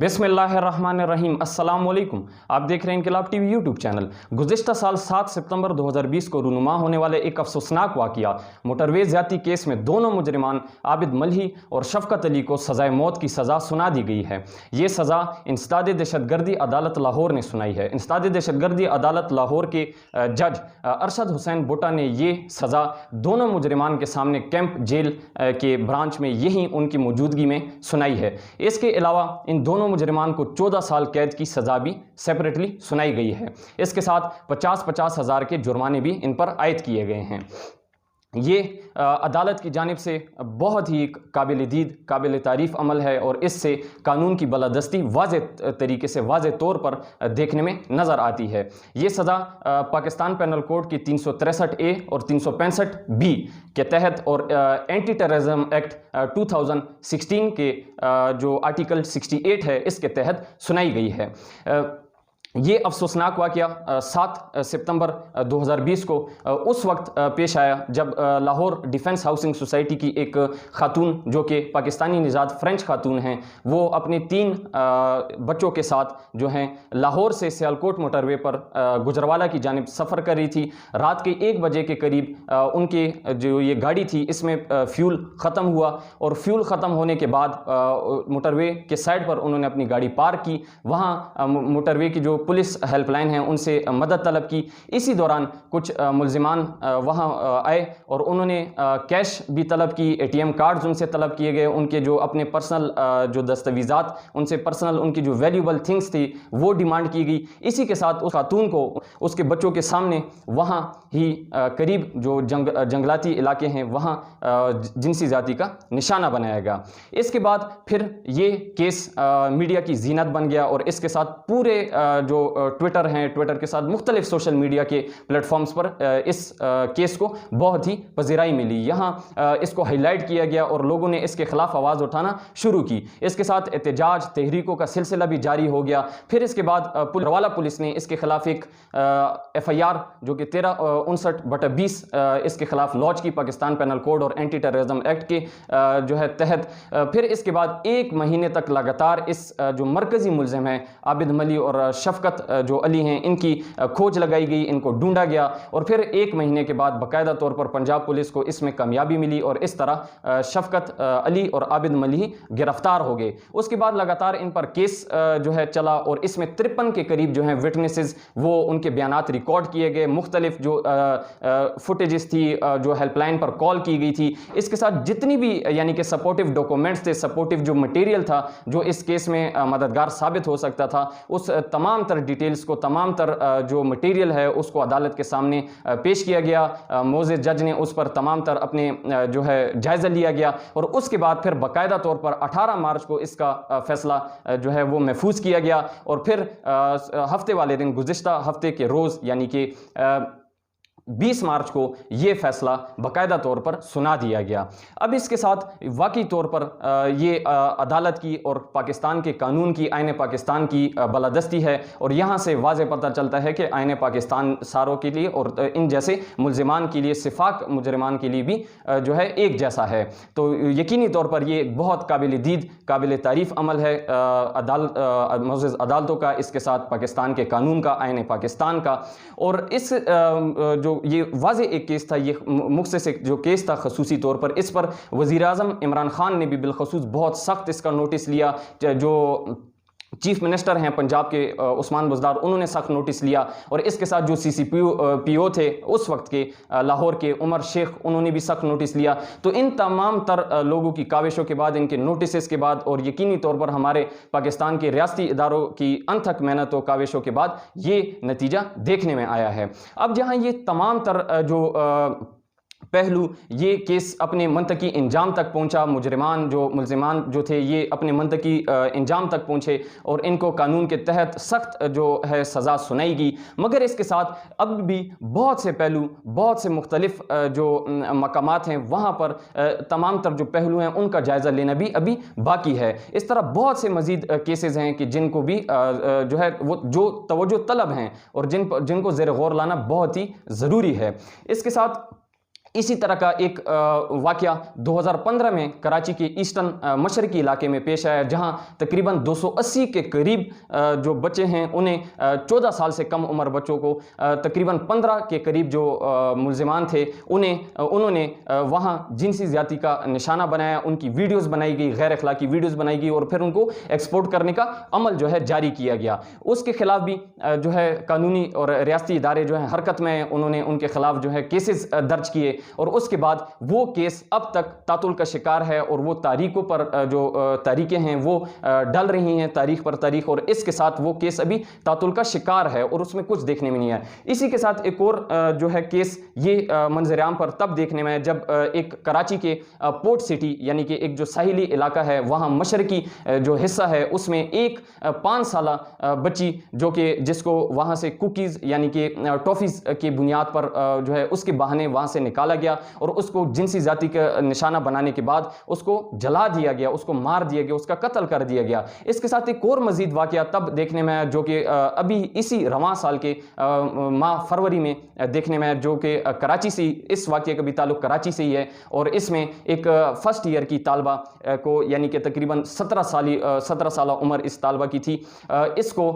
بسم اللہ الرحمن الرحیم۔ السلام علیکم، آپ دیکھ رہے ہیں انقلاب ٹی وی یوٹیوب چینل۔ گزشتہ سال 7 ستمبر 2020 کو رونما ہونے والے ایک افسوسناک واقعہ موٹر وے زیادتی کیس میں دونوں مجرمان عابد ملہی اور شفقت علی کو سزائے موت کی سزا سنا دی گئی ہے۔ یہ سزا انسداد دہشت گردی عدالت لاہور نے سنائی ہے۔ انسداد دہشت گردی عدالت لاہور کے جج ارشد حسین بوٹا نے یہ سزا دونوں مجرمان کے سامنے کیمپ جیل کے برانچ میں یہیں ان کی موجودگی میں سنائی ہے۔ اس کے علاوہ ان دونوں مجرمان کو 14 سال قید کی سزا بھی سیپریٹلی سنائی گئی ہے۔ اس کے ساتھ 50,000 ہزار کے جرمانے بھی ان پر عائد کیے گئے ہیں۔ یہ عدالت کی جانب سے بہت ہی قابل دید قابل تعریف عمل ہے اور اس سے قانون کی بالادستی واضح طریقے سے واضح طور پر دیکھنے میں نظر آتی ہے۔ یہ سزا پاکستان پینل کوڈ کی 363A اور 365B کے تحت اور اینٹی ٹیررزم ایکٹ 2016 کے جو آرٹیکل 68 ہے اس کے تحت سنائی گئی ہے۔ یہ افسوسناک واقعہ 7 ستمبر 2020 کو اس وقت پیش آیا جب لاہور ڈیفنس ہاؤسنگ سوسائٹی کی ایک خاتون جو کہ پاکستانی نژاد فرینچ خاتون ہیں، وہ اپنے 3 بچوں کے ساتھ جو ہیں لاہور سے سیالکوٹ موٹر وے پر گجروالا کی جانب سفر کر رہی تھی۔ رات کے 1 بجے کے قریب ان کی جو یہ گاڑی تھی اس میں فیول ختم ہوا اور فیول ختم ہونے کے بعد موٹر وے کے سائڈ پر انہوں نے اپنی گاڑی پارک کی۔ وہاں موٹر وے کی جو پولیس ہیلپ لائن ہیں ان سے مدد طلب کی۔ اسی دوران کچھ ملزمان وہاں آئے اور انہوں نے کیش بھی طلب کی، ATM کارڈز ان سے طلب کیے گئے، ان کے جو اپنے پرسنل جو دستاویزات ان سے پرسنل ان کی جو ویلیوبل تھنگس تھی وہ ڈیمانڈ کی گئی۔ اسی کے ساتھ اس خاتون کو اس کے بچوں کے سامنے وہاں ہی قریب جو جنگلاتی علاقے ہیں وہاں جنسی زیادتی کا نشانہ بنایا گیا۔ اس کے بعد پھر یہ کیس میڈیا کی زینت بن گیا اور اس کے ساتھ پورے جو ٹویٹر ہیں، ٹویٹر کے ساتھ مختلف سوشل میڈیا کے پلیٹ فارمز پر اس کیس کو بہت ہی پذیرائی ملی۔ یہاں اس کو ہائی لائٹ کیا گیا اور لوگوں نے اس کے خلاف آواز اٹھانا شروع کی۔ اس کے ساتھ احتجاج تحریکوں کا سلسلہ بھی جاری ہو گیا۔ پھر اس کے بعد گجروالا پولیس نے اس کے خلاف ایک FIR جو کہ 1359/20 اس کے خلاف لانچ کی پاکستان پینل کوڈ اور اینٹی ٹیررزم ایکٹ کے جو ہے تحت۔ پھر اس کے بعد 1 مہینے تک لگاتار اس جو مرکزی ملزم ہیں عابد ملہی اور شفقت جو علی ہیں ان کی کھوج لگائی گئی، ان کو ڈھونڈا گیا اور پھر 1 مہینے کے بعد باقاعدہ طور پر پنجاب پولیس کو اس میں کامیابی ملی اور اس طرح شفقت علی اور عابد ملہی گرفتار ہو گئے۔ اس کے بعد لگاتار ان پر کیس جو ہے چلا اور اس میں 53 کے قریب جو ہیں وٹنسز وہ ان کے بیانات ریکارڈ کیے گئے، مختلف جو فوٹیجز تھی جو ہیلپ لائن پر کال کی گئی تھی، اس کے ساتھ جتنی بھی یعنی کہ سپورٹیو ڈاکومنٹس تھے، سپورٹیو جو مٹیریل تھا جو اس کیس میں مددگار ثابت ہو سکتا تھا، اس تمام تر ڈیٹیلز کو تمام تر جو مٹیریل ہے اس کو عدالت کے سامنے پیش کیا گیا۔ موزز جج نے اس پر تمام تر اپنے جو ہے جائزہ لیا گیا اور اس کے بعد پھر باقاعدہ طور پر 18 مارچ کو اس کا فیصلہ جو ہے وہ محفوظ کیا گیا اور پھر ہفتے والے دن گزشتہ ہفتے کے روز یعنی کہ 20 مارچ کو یہ فیصلہ باقاعدہ طور پر سنا دیا گیا۔ اب اس کے ساتھ واقعی طور پر یہ عدالت کی اور پاکستان کے قانون کی، آئین پاکستان کی بالادستی ہے اور یہاں سے واضح پتہ چلتا ہے کہ آئین پاکستان ساروں کے لیے اور ان جیسے ملزمان کے لیے، سفاق مجرمان کے لیے بھی جو ہے ایک جیسا ہے۔ تو یقینی طور پر یہ بہت قابل دید قابل تعریف عمل ہے معزز عدالتوں کا، اس کے ساتھ پاکستان کے قانون کا، آئین پاکستان کا۔ اور اس جو یہ واضح ایک کیس تھا، یہ مختص جو کیس تھا خصوصی طور پر اس پر وزیر اعظم عمران خان نے بھی بالخصوص بہت سخت اس کا نوٹس لیا۔ جو چیف منسٹر ہیں پنجاب کے عثمان بزدار، انہوں نے سخت نوٹس لیا اور اس کے ساتھ جو CCPO تھے اس وقت کے لاہور کے عمر شیخ، انہوں نے بھی سخت نوٹس لیا۔ تو ان تمام تر لوگوں کی کاوشوں کے بعد، ان کے نوٹسز کے بعد اور یقینی طور پر ہمارے پاکستان کے ریاستی اداروں کی انتھک محنت و کاوشوں کے بعد یہ نتیجہ دیکھنے میں آیا ہے۔ اب جہاں یہ تمام تر جو پہلو یہ کیس اپنے منطقی انجام تک پہنچا، ملزمان جو تھے یہ اپنے منطقی انجام تک پہنچے اور ان کو قانون کے تحت سخت جو ہے سزا سنائی گئی، مگر اس کے ساتھ اب بھی بہت سے پہلو، بہت سے مختلف جو مقامات ہیں وہاں پر تمام تر جو پہلو ہیں ان کا جائزہ لینا بھی ابھی باقی ہے۔ اس طرح بہت سے مزید کیسز ہیں کہ جن کو بھی جو ہے وہ جو توجہ طلب ہیں اور جن کو زیر غور لانا بہت ہی ضروری ہے۔ اس کے ساتھ इसी तरह का एक वाक़या 2015 में कराची के ईस्टर्न मशरकी इलाके में पेश आया, जहां तकरीबन 280 के करीब जो बच्चे हैं उन्हें 14 साल से कम उम्र बच्चों को तकरीबन 15 के करीब जो मुल्ज़िमान थे उन्होंने वहां जिनसी ज़्यादती का निशाना बनाया, उनकी वीडियोज़ बनाई गई, गैर अखलाकी वीडियोज़ बनाई गई और फिर उनको एक्सपोर्ट करने का अमल जो है जारी किया गया। उसके खिलाफ भी जो है कानूनी और रियासती इदारे जो हैं हरकत में हैं, उन्होंने उनके खिलाफ जो है केसेस दर्ज किए और उसके बाद वो केस अब तक तातुल का शिकार है और वो तारीखों पर जो तारीखें हैं वो डल रही हैं तारीख पर तारीख, और इसके साथ वो केस अभी तातुल का शिकार है और उसमें कुछ देखने में नहीं है। इसी के साथ एक और जो है केस ये मंजर-ए-आम पर तब देखने में है जब एक कराची के पोर्ट सिटी यानी कि एक जो साहिली इलाका है वहाँ मशरकी जो हिस्सा है उसमें एक 5 साला बच्ची जो कि जिसको वहाँ से कुकीज़ यानी कि टॉफ़ीज़ की बुनियाद पर जो है उसके बहाने वहाँ से निकाला गया और उसको जिनसी ज़ाति का निशाना बनाने के बाद उसको जला दिया गया, उसको मार दिया गया, उसका कत्ल कर दिया गया। इसके साथ एक और मज़ीद वाक़या तब देखने में आया जो कि अभी इसी रवां साल के माह फरवरी में देखने में आया, जो कि कराची से, इस वाक़े का भी ताल्लुक़ कराची से ही है और इसमें एक फर्स्ट ईयर की तालबा को यानी कि तकरीबन 17 साल उम्र इस तालबा की थी। इसको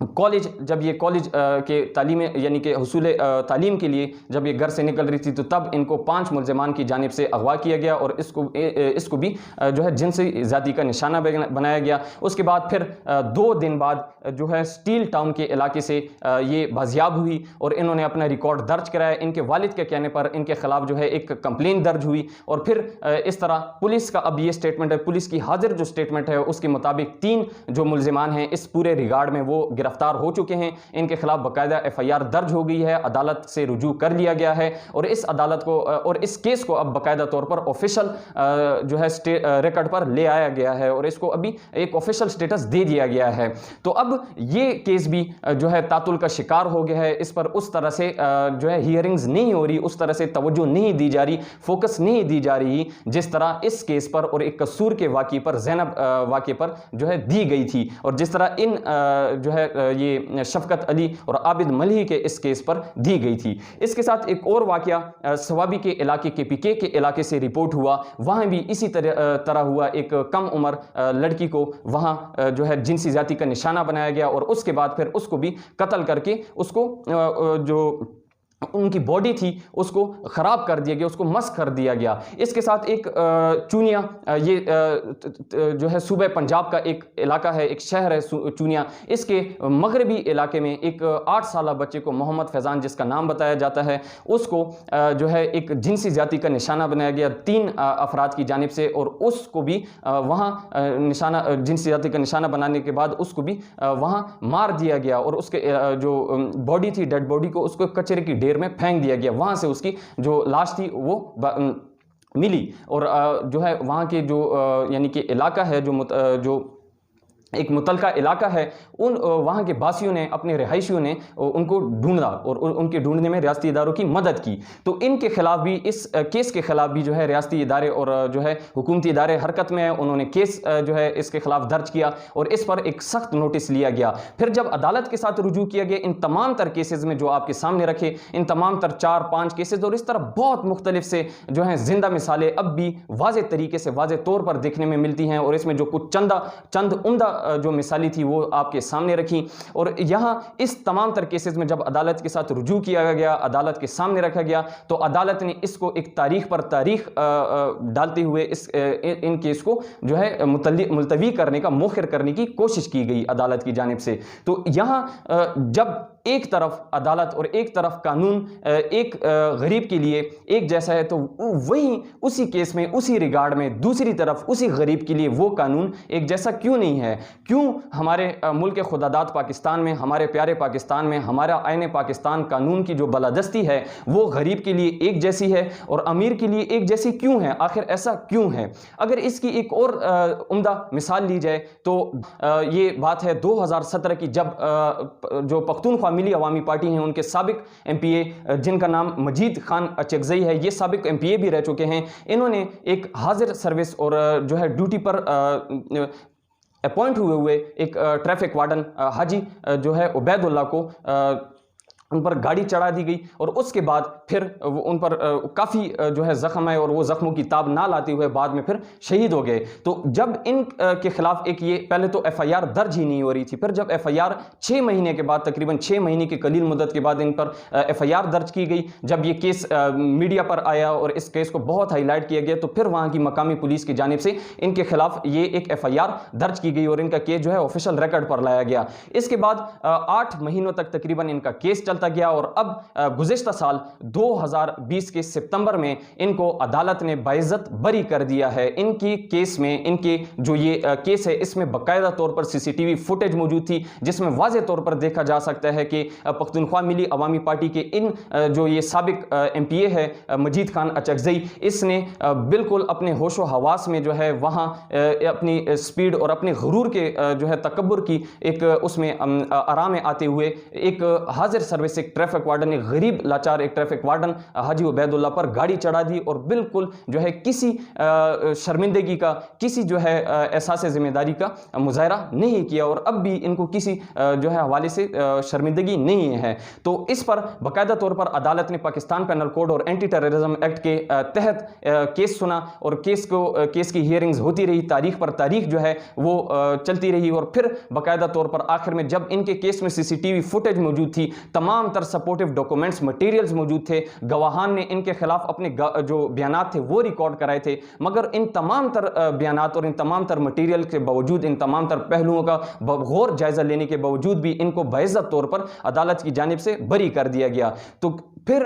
कॉलेज जब ये कॉलेज के तालीम यानी कि हुसूल तालीम के लिए जब ये घर से निकल रही थी तो तब इनको 5 मुल्ज़िमान की जानिब से अगवा किया गया और इसको भी जो है जिनसी ज़्यादती का निशाना बनाया गया। उसके बाद फिर 2 दिन बाद जो है स्टील टाउन के इलाके से ये बाजियाब हुई और इन्होंने अपना रिकॉर्ड दर्ज कराया। इनके वालिद के कहने पर इनके खिलाफ जो है एक कंप्लेन दर्ज हुई और फिर इस तरह पुलिस का अब ये स्टेटमेंट है, पुलिस की हाजिर जो स्टेटमेंट है उसके मुताबिक 3 जो मुल्ज़िमान हैं इस पूरे रिगार्ड में वो गिरफ्तार हो चुके हैं। इनके खिलाफ बाकायदा FIR दर्ज हो गई है, अदालत से रुजू कर लिया गया है और इस अदालत को और इस केस को अब बाकायदा तौर पर ऑफिशियल जो है रिकॉर्ड पर ले आया गया है और इसको अभी एक ऑफिशियल स्टेटस दे दिया गया है। तो अब ये केस भी जो है तातुल का शिकार हो गया है। इस पर उस तरह से जो है हियरिंग्स नहीं हो रही, उस तरह से तवज्जो नहीं दी जा रही, फोकस नहीं दी जा रही जिस तरह इस केस पर और एक कसूर के वाक़े पर, ज़ैनब वाक़े पर जो है दी गई थी और जिस तरह इन जो है ये शफकत अली और आबिद मलिही के इस केस पर दी गई थी। इसके साथ एक और वाक़या सवाबी के इलाके KPK के इलाके से रिपोर्ट हुआ। वहाँ भी इसी तरह हुआ, एक कम उम्र लड़की को वहाँ जो है जिनसी ज़्यादती का निशाना बनाया गया और उसके बाद फिर उसको भी कत्ल करके उसको जो उनकी बॉडी थी उसको ख़राब कर दिया गया, उसको मस्क कर दिया गया। इसके साथ एक चूनिया, ये जो है सूबे पंजाब का एक इलाका है, एक शहर है चूनिया। इसके मगरबी इलाके में एक 8 साला बच्चे को मोहम्मद फैज़ान जिसका नाम बताया जाता है उसको जो है एक जिनसी ज़्यादती का निशाना बनाया गया 3 अफराद की जानिब से और उसको भी वहाँ निशाना जिनसी ज़्यादती का निशाना बनाने के बाद उसको भी वहाँ मार दिया गया और उसके जो बॉडी थी, डेड बॉडी को उसको कचरे की ढेर में फेंक दिया गया। वहां से उसकी जो लाश थी वो मिली और जो है वहां के जो यानी कि इलाका है जो एक मुतलका इलाका है, उन वहाँ के बासियों ने, अपने रिहायशियों ने उनको ढूंढा और उनके ढूंढने में रियासती इदारों की मदद की। तो इनके खिलाफ भी, इस केस के खिलाफ भी जो है रियासती इदारे और जो है हुकूमती इदारे हरकत में है। उन्होंने केस जो है इसके खिलाफ दर्ज किया और इस पर एक सख्त नोटिस लिया गया। फिर जब अदालत के साथ रुजू किया गया इन तमाम तर केसेस में जो आपके सामने रखे, इन तमाम तर 4-5 केसेस और इस तरह बहुत मुख्तलिफ से जो है जिंदा मिसालें अब भी वाज़े तरीके से, वाज़े तौर पर देखने में मिलती हैं और इसमें जो कुछ चंद उम्दा जो मिसाली थी वो आपके सामने रखी। और यहाँ इस तमाम तर केसेस में जब अदालत के साथ रुजू किया गया, अदालत के सामने रखा गया, तो अदालत ने इसको एक तारीख पर तारीख डालते हुए इन केस को जो है मुलतवी करने का, मौखिर करने की कोशिश की गई अदालत की जानिब से। तो यहाँ जब एक तरफ अदालत और एक तरफ कानून एक गरीब के लिए एक जैसा है, तो वहीं उसी केस में, उसी रिगार्ड में दूसरी तरफ उसी गरीब के लिए वो कानून एक जैसा क्यों नहीं है? क्यों हमारे मुल्क खुदादाद पाकिस्तान में, हमारे प्यारे पाकिस्तान में, हमारा आईने पाकिस्तान कानून की जो बलादस्ती है वो गरीब के लिए एक जैसी है और अमीर के लिए एक जैसी क्यों है? आखिर ऐसा क्यों है? अगर इसकी एक और उम्दा मिसाल ली जाए तो ये बात है 2017 की, जब जो पख्तूनख्वा मिली अवामी पार्टी हैं उनके साबिक MPA जिनका नाम मजीद खान अचकजई है, ये साबिक MPA भी रह चुके हैं, इन्होंने एक हाजिर सर्विस और जो है ड्यूटी पर अपॉइंट हुए एक ट्रैफिक वार्डन हाजी जो है उबैदुल्लाह को उन पर गाड़ी चढ़ा दी गई और उसके बाद फिर उन पर काफ़ी जो है ज़ख्म आए और वो ज़ख्मों की ताब ना लाते हुए बाद में फिर शहीद हो गए। तो जब इन के खिलाफ एक ये पहले तो एफआईआर दर्ज ही नहीं हो रही थी, फिर जब एफआईआर 6 महीने के बाद, तकरीबन 6 महीने की कलील मुद्दत के बाद इन पर एफआईआर दर्ज की गई, जब ये केस मीडिया पर आया और इस केस को बहुत हाईलाइट किया गया, तो फिर वहाँ की मकामी पुलिस की जानिब से इनके खिलाफ ये एक एफआईआर दर्ज की गई और इनका केस जो है ऑफिशियल रिकॉर्ड पर लाया गया। इसके बाद 8 महीनों तक तकरीबन इनका केस चलता गया और अब गुज़िश्ता साल 2020 के सितंबर में इनको अदालत ने बाइज्जत बरी कर दिया है। इनकी केस में, इनके जो ये केस है, इसमें बाकायदा तौर पर सीसीटीवी फुटेज मौजूद थी जिसमें वाज़े तौर पर देखा जा सकता है कि पख्तूनख्वा मिली अवामी पार्टी के इन जो ये साबिक एमपीए है मजीद खान अचकज़ई, इसने बिल्कुल अपने होशो हवास में जो है वहाँ अपनी स्पीड और अपने गुरूर के जो है तकब्बुर की एक उसमें आराम में आते हुए एक हाजिर सर्विस, एक ट्रैफिक वार्डन, एक गरीब लाचार एक ट्रैफिक वार्डन हाजी उबैदुल्लाह पर गाड़ी चढ़ा दी और बिल्कुल जो है किसी शर्मिंदगी का, किसी जो है एहसास जिम्मेदारी का मुजाहरा नहीं किया और अब भी इनको किसी जो है हवाले से शर्मिंदगी नहीं है। तो इस पर बाकायदा तौर पर अदालत ने पाकिस्तान पेनल कोड और एंटी टेररिज्म एक्ट के तहत केस सुना और केस की हियरिंग्स होती रही, तारीख पर तारीख जो है वो चलती रही और फिर बाकायदा तौर पर आखिर में जब इनके केस में सीसीटीवी फुटेज मौजूद थी, तमाम तर सपोर्टिव डॉक्यूमेंट्स, मटेरियल्स मौजूद थे, गवाहान ने इनके खिलाफ अपने जो बयानात थे वो रिकॉर्ड कराए थे, मगर इन तमाम तर बयानात और इन तमाम तर मटेरियल के बावजूद, इन तमाम तर पहलुओं का गौर जायजा लेने के बावजूद भी इनको बाइज्जत तौर पर अदालत की जानिब से बरी कर दिया गया। तो फिर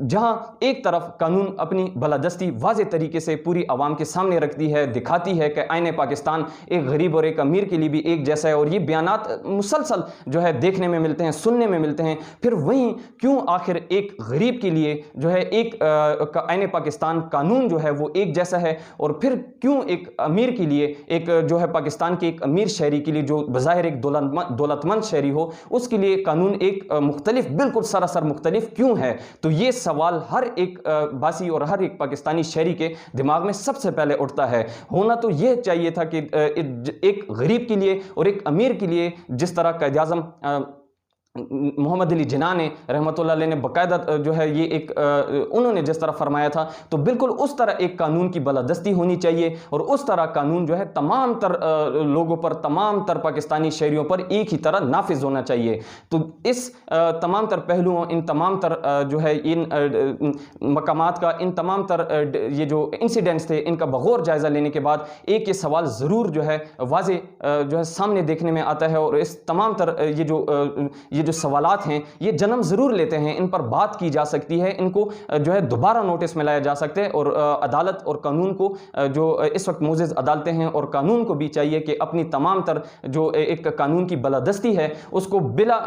जहां एक तरफ कानून अपनी बलादस्ती वाज़े तरीके से पूरी आवाम के सामने रखती है, दिखाती है कि आईने पाकिस्तान एक गरीब और एक अमीर के लिए भी एक जैसा है और ये बयानात मुसलसल जो है देखने में मिलते हैं, सुनने में मिलते हैं, फिर वहीं क्यों आखिर एक गरीब के लिए जो है एक आईने पाकिस्तान कानून जो है वो एक जैसा है और फिर क्यों एक अमीर के लिए, एक जो है पाकिस्तान के एक अमीर शहरी के लिए जो बज़ाहिर एक दौलतमंद शहरी हो, उसके लिए कानून एक मुख्तलिफ, बिल्कुल सरासर मुख्तलिफ क्यों है? तो ये सवाल हर एक बासी और हर एक पाकिस्तानी शहरी के दिमाग में सबसे पहले उठता है। होना तो यह चाहिए था कि एक गरीब के लिए और एक अमीर के लिए जिस तरह कायद आज़म मोहम्मद अली जिन्ना ने रहमतुल्लाह अलैह ने बाकायदा जो है ये एक उन्होंने जिस तरह फरमाया था, तो बिल्कुल उस तरह एक कानून की बलादस्ती होनी चाहिए और उस तरह कानून जो है तमाम तर लोगों पर, तमाम तर पाकिस्तानी शहरियों पर एक ही तरह नाफिज होना चाहिए। तो इस तमाम तर पहलुओं, इन तमाम तर जो है इन मकामात का, इन तमाम तर ये जो इंसिडेंट्स थे, इनका बगौर जायज़ा लेने के बाद एक ये सवाल ज़रूर जो है वाज़े जो है सामने देखने में आता है और इस तमाम तर ये जो सवालात हैं ये जन्म ज़रूर लेते हैं, इन पर बात की जा सकती है, इनको जो है दोबारा नोटिस में लाया जा सकता है और अदालत और कानून को जो इस वक्त मोज़ेज़ अदालतें हैं और कानून को भी चाहिए कि अपनी तमाम तर जो एक कानून की बलादस्ती है उसको बिला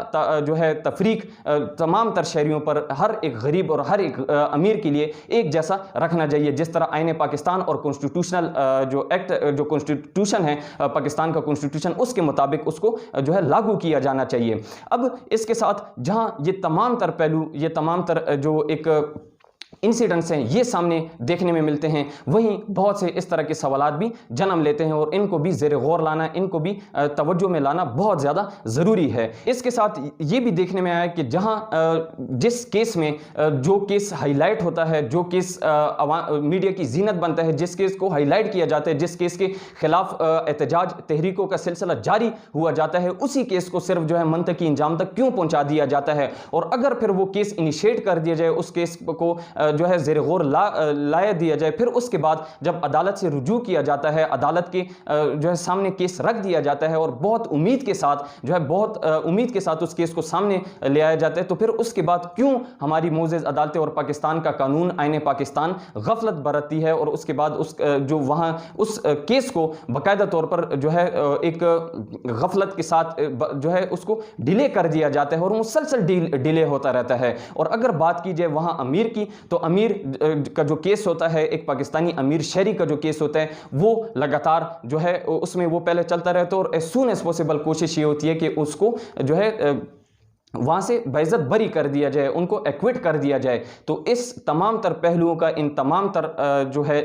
जो है तफरीक तमाम तर शहरियों पर, हर एक गरीब और हर एक अमीर के लिए एक जैसा रखना चाहिए, जिस तरह आईने पाकिस्तान और कॉन्स्टिट्यूशनल जो एक्ट, जो कॉन्स्टिट्यूशन है पाकिस्तान का कॉन्स्टिट्यूशन, उसके मुताबिक उसको जो है लागू किया जाना चाहिए। अब इसके साथ जहां ये तमाम तर पहलू, ये तमाम तर जो एक इंसिडेंट्स हैं ये सामने देखने में मिलते हैं, वहीं बहुत से इस तरह के सवालात भी जन्म लेते हैं और इनको भी ज़ेर गौर लाना, इनको भी तवज्जो में लाना बहुत ज़्यादा ज़रूरी है। इसके साथ ये भी देखने में आया कि जहां जिस केस में जो केस हाईलाइट होता है, जो केस मीडिया की जीनत बनता है, जिस केस को हाईलाइट किया जाता है, जिस केस के खिलाफ एहतजाज तहरीकों का सिलसिला जारी हुआ जाता है, उसी केस को सिर्फ जो है मंतकी इंजाम तक क्यों पहुँचा दिया जाता है और अगर फिर वो केस इनिशिएट कर दिया जाए, उस केस को जो है ज़ेर गौर लाया दिया जाए, फिर उसके बाद जब अदालत से रुजू किया जाता है, अदालत के जो है सामने केस रख दिया जाता है और बहुत उम्मीद के साथ जो है बहुत उम्मीद के साथ उस केस को सामने ले आया जाता है, तो फिर उसके बाद क्यों हमारी मोज़ेज़ अदालतें और पाकिस्तान का कानून आईने पाकिस्तान गफलत बरतती है और उसके बाद उस जो वहाँ उस केस को बाकायदा तौर पर जो है एक गफलत के साथ जो है उसको डिले कर दिया जाता है और मुसलसल डिले होता रहता है। और अगर बात की जाए वहाँ अमीर की, तो अमीर का जो केस होता है, एक पाकिस्तानी अमीर शहरी का जो केस होता है, वो लगातार जो है उसमें वो पहले चलता रहता है और एज सून एज पॉसिबल कोशिश ये होती है कि उसको जो है वहाँ से बेइज्जत बरी कर दिया जाए, उनको एक्विट कर दिया जाए। तो इस तमाम तर पहलुओं का, इन तमाम तर जो है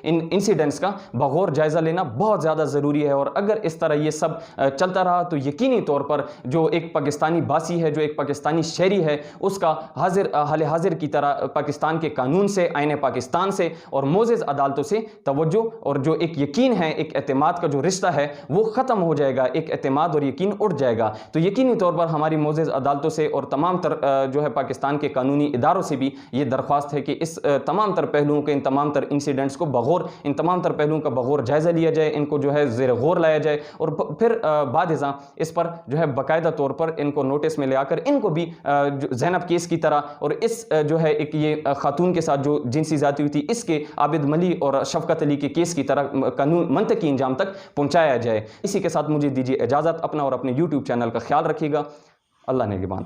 इन इंसिडेंट्स का बगौर जायज़ा लेना बहुत ज़्यादा ज़रूरी है। और अगर इस तरह ये सब चलता रहा तो यकीनी तौर पर जो एक पाकिस्तानी बासी है, जो एक पाकिस्तानी शहरी है, उसका हाल हाजिर की तरह पाकिस्तान के कानून से, आईन पाकिस्तान से और मोज़ेज़ अदालतों से तवज्जो और जो एक यकीन है, एक एतमाद का जो रिश्ता है वो ख़त्म हो जाएगा, एक एतमाद और यकीन उठ जाएगा। तो यकीनी तौर पर हमारी मोज़ेज़ अदालतों से और तमाम तर जो है पाकिस्तान के कानूनी इदारों से भी ये दरख्वास्त है कि इस तमाम तर पहलुओं के, इन तमाम तर इंसिडेंट्स को बगौर, इन तमाम तर पहलुओं का बगौर जायज़ा लिया जाए, इनको जो है ज़ेर गौर लाया जाए और फिर बादज़ां इस पर जो है बाकायदा तौर पर इनको नोटिस में ले आकर इनको भी ज़ैनब केस की तरह और इस जो है एक ये खातून के साथ जो जिनसी ज़्यादती हुई थी, इसके आबिद मली और शफ़क़त अली के केस की तरह कानून मंतकी इंजाम तक पहुँचाया जाए। इसी के साथ मुझे दीजिए इजाज़त। अपना और अपने यूट्यूब चैनल का ख्याल रखिएगा। अल्लाह निगहबान।